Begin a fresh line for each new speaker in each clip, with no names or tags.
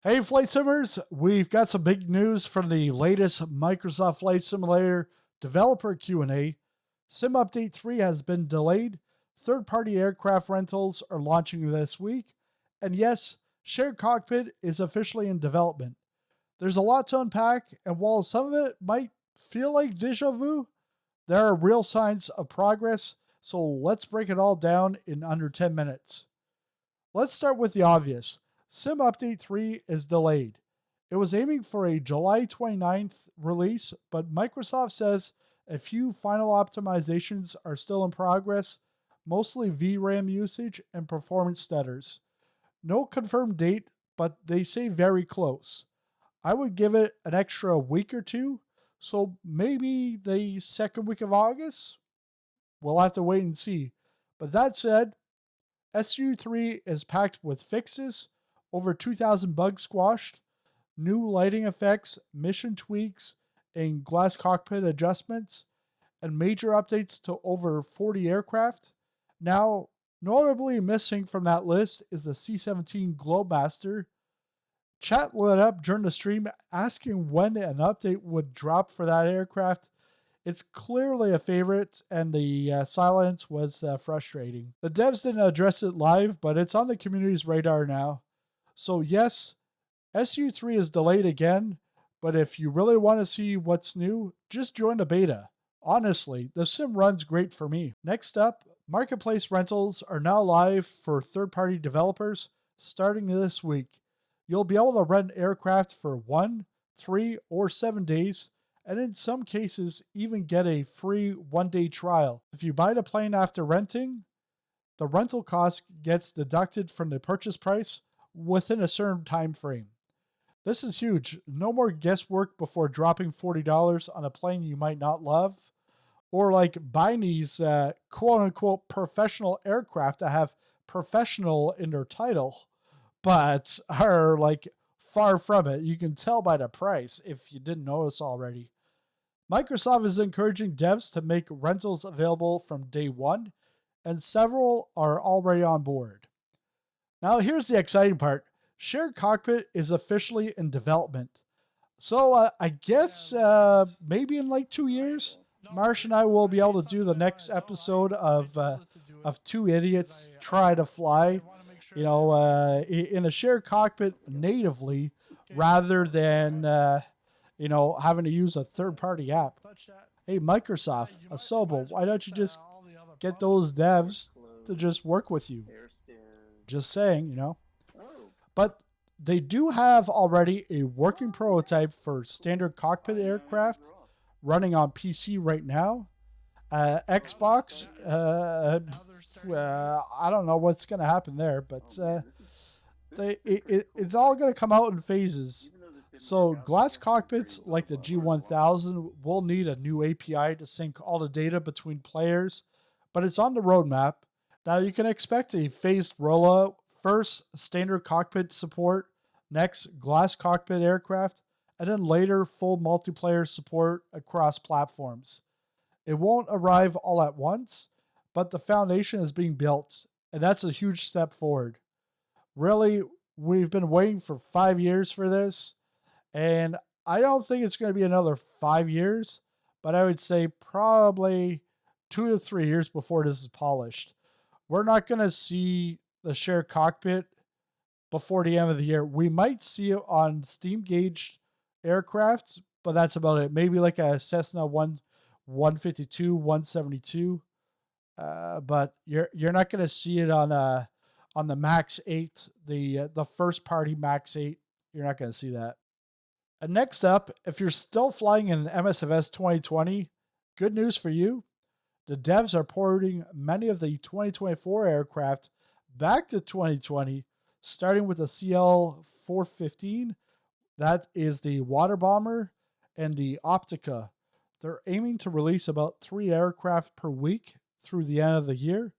Hey Flight Simmers, we've got some big news from the latest Microsoft Flight Simulator developer Q&A. Sim Update 3 has been delayed. Third-party aircraft rentals are launching this week. And yes, Shared Cockpit is officially in development. There's a lot to unpack, and while some of it might feel like deja vu, there are real signs of progress, so let's break it all down in under 10 minutes. Let's start with the obvious. Sim Update 3 is delayed. It was aiming for a July 29th release, but Microsoft says a few final optimizations are still in progress, mostly VRAM usage and performance stutters. No confirmed date, but they say very close. I would give it an extra week or two, so maybe the second week of August? We'll have to wait and see. But that said, SU3 is packed with fixes, over 2,000 bugs squashed, new lighting effects, mission tweaks, and glass cockpit adjustments, and major updates to over 40 aircraft. Now, notably missing from that list is the C-17 Globemaster. Chat lit up during the stream asking when an update would drop for that aircraft. It's clearly a favorite, and the silence was frustrating. The devs didn't address it live, but it's on the community's radar now. So yes, SU3 is delayed again, but if you really want to see what's new, just join the beta. Honestly, the sim runs great for me. Next up, marketplace rentals are now live for third-party developers starting this week. You'll be able to rent aircraft for 1, 3, or 7 days, and in some cases even get a free 1-day trial. If you buy the plane after renting, the rental cost gets deducted from the purchase price within a certain time frame. This is huge. No more guesswork before dropping $40 on a plane you might not love, or like buying these quote-unquote professional aircraft that have professional in their title, but are like far from it. You can tell by the price if you didn't notice already. Microsoft is encouraging devs to make rentals available from day one, and several are already on board. Now, here's the exciting part. Shared Cockpit is officially in development. So I guess maybe in like 2 years, Marsh and I will be able to do the next episode of Two Idiots Try to Fly, in a shared cockpit natively rather than, having to use a third-party app. Hey, Microsoft, Asobo, why don't you just get those devs to just work with you? Just saying, But they do have already a working prototype for standard cockpit aircraft running on PC right now. Xbox, I don't know what's going to happen there, but it's all going to come out in phases. So glass cockpits like the G1000 will need a new API to sync all the data between players, but it's on the roadmap. Now you can expect a phased rollout. First, standard cockpit support, next, glass cockpit aircraft, and then later, full multiplayer support across platforms. It won't arrive all at once, but the foundation is being built, and that's a huge step forward. Really, we've been waiting for 5 years for this, and I don't think it's going to be another 5 years, but I would say probably 2 to 3 years before this is polished. We're not going to see the shared cockpit before the end of the year. We might see it on steam gauged aircraft, but that's about it. Maybe like a Cessna 152, 172. But you're not going to see it on the Max 8, the first party Max 8. You're not going to see that. And next up, if you're still flying in MSFS 2020, good news for you. The devs are porting many of the 2024 aircraft back to 2020, starting with the CL-415. That is the water bomber and the Optica. They're aiming to release about 3 aircraft per week through the end of the year.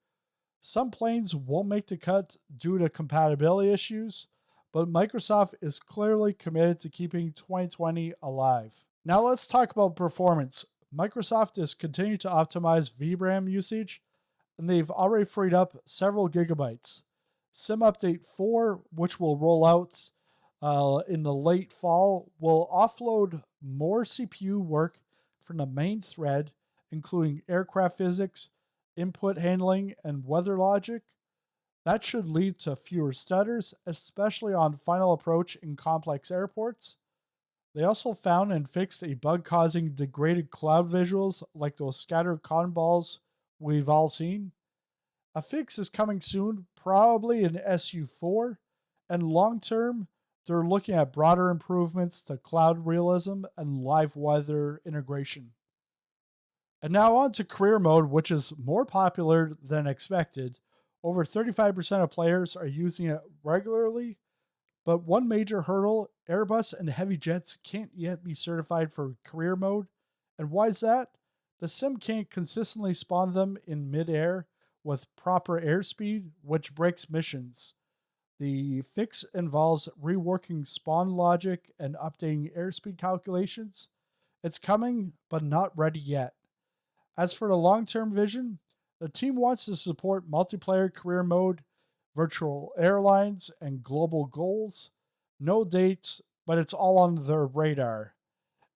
Some planes won't make the cut due to compatibility issues, but Microsoft is clearly committed to keeping 2020 alive. Now let's talk about performance. Microsoft is continuing to optimize VRAM usage, and they've already freed up several gigabytes. Sim Update 4, which will roll out in the late fall will offload more CPU work from the main thread, including aircraft physics, input handling, and weather logic. That should lead to fewer stutters, especially on final approach in complex airports. They also found and fixed a bug causing degraded cloud visuals like those scattered cotton balls we've all seen. A fix is coming soon, probably in SU4, and long term, they're looking at broader improvements to cloud realism and live weather integration. And now on to career mode, which is more popular than expected. Over 35% of players are using it regularly, but one major hurdle, Airbus and heavy jets can't yet be certified for career mode. And why is that? The sim can't consistently spawn them in midair with proper airspeed, which breaks missions. The fix involves reworking spawn logic and updating airspeed calculations. It's coming, but not ready yet. As for the long-term vision, the team wants to support multiplayer career mode, virtual airlines, and global goals. No dates, but it's all on their radar.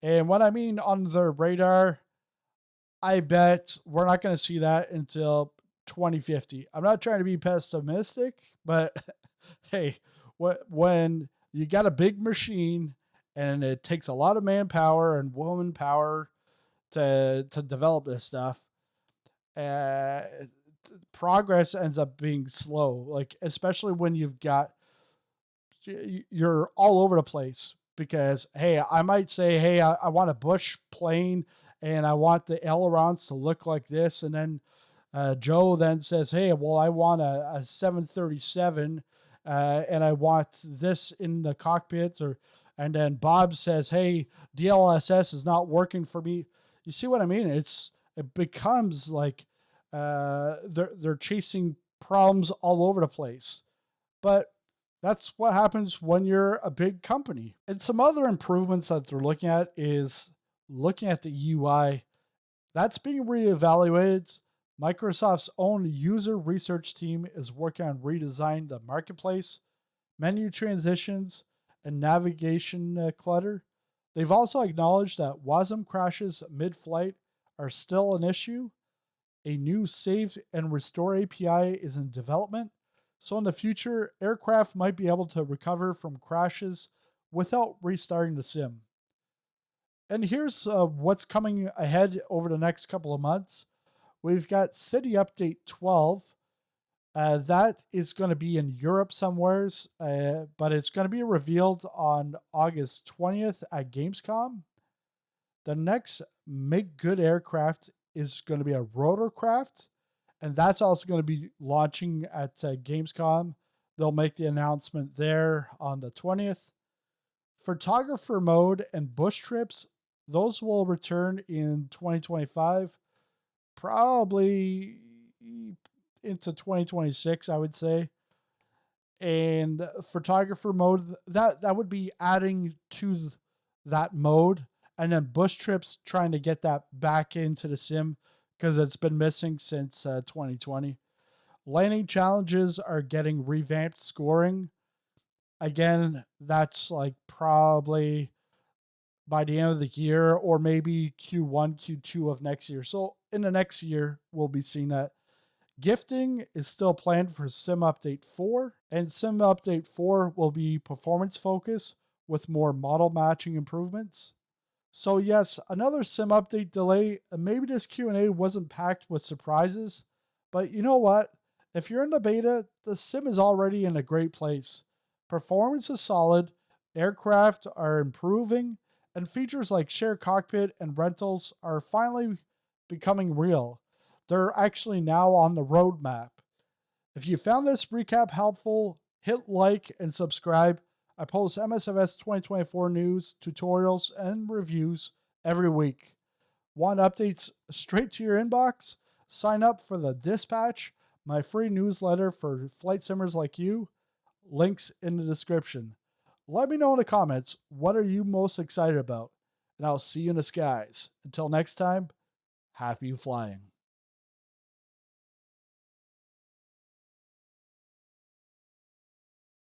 And what I mean on their radar, I bet we're not going to see that until 2050. I'm not trying to be pessimistic, but hey, when you got a big machine and it takes a lot of manpower and woman power to develop this stuff, progress ends up being slow. Like, especially when you're all over the place because, hey, I might say, hey, I want a bush plane and I want the ailerons to look like this. And then Joe then says, hey, well, I want a 737 and I want this in the cockpit. And then Bob says, hey, DLSS is not working for me. You see what I mean? It becomes like they're chasing problems all over the place. But that's what happens when you're a big company. And some other improvements that they're looking at is looking at the UI. That's being reevaluated. Microsoft's own user research team is working on redesigning the marketplace, menu transitions, and navigation clutter. They've also acknowledged that WASM crashes mid-flight are still an issue. A new save and restore API is in development, so in the future, aircraft might be able to recover from crashes without restarting the sim. And here's what's coming ahead over the next couple of months. We've got City Update 12. That is going to be in Europe somewheres, but it's going to be revealed on August 20th at Gamescom. The next Make Good Aircraft is going to be a Rotorcraft, and that's also going to be launching at Gamescom. They'll make the announcement there on the 20th. Photographer mode and bush trips, those will return in 2025, probably into 2026, I would say. And photographer mode, that would be adding to that mode. And then bush trips, trying to get that back into the sim because it's been missing since 2020. Landing challenges are getting revamped scoring. Again, that's like probably by the end of the year or maybe Q1, Q2 of next year. So in the next year, we'll be seeing that. Gifting is still planned for Sim Update 4, and Sim Update 4 will be performance focused with more model matching improvements. So yes, another Sim Update delay. Maybe this Q&A wasn't packed with surprises, but you know what? If you're in the beta, the sim is already in a great place. Performance is solid, aircraft are improving, and features like shared cockpit and rentals are finally becoming real. They're actually now on the roadmap. If you found this recap helpful, hit like and subscribe. I post MSFS 2024 news, tutorials, and reviews every week. Want updates straight to your inbox? Sign up for the Dispatch, my free newsletter for flight simmers like you. Links in the description. Let me know in the comments, what are you most excited about? And I'll see you in the skies. Until next time, happy flying.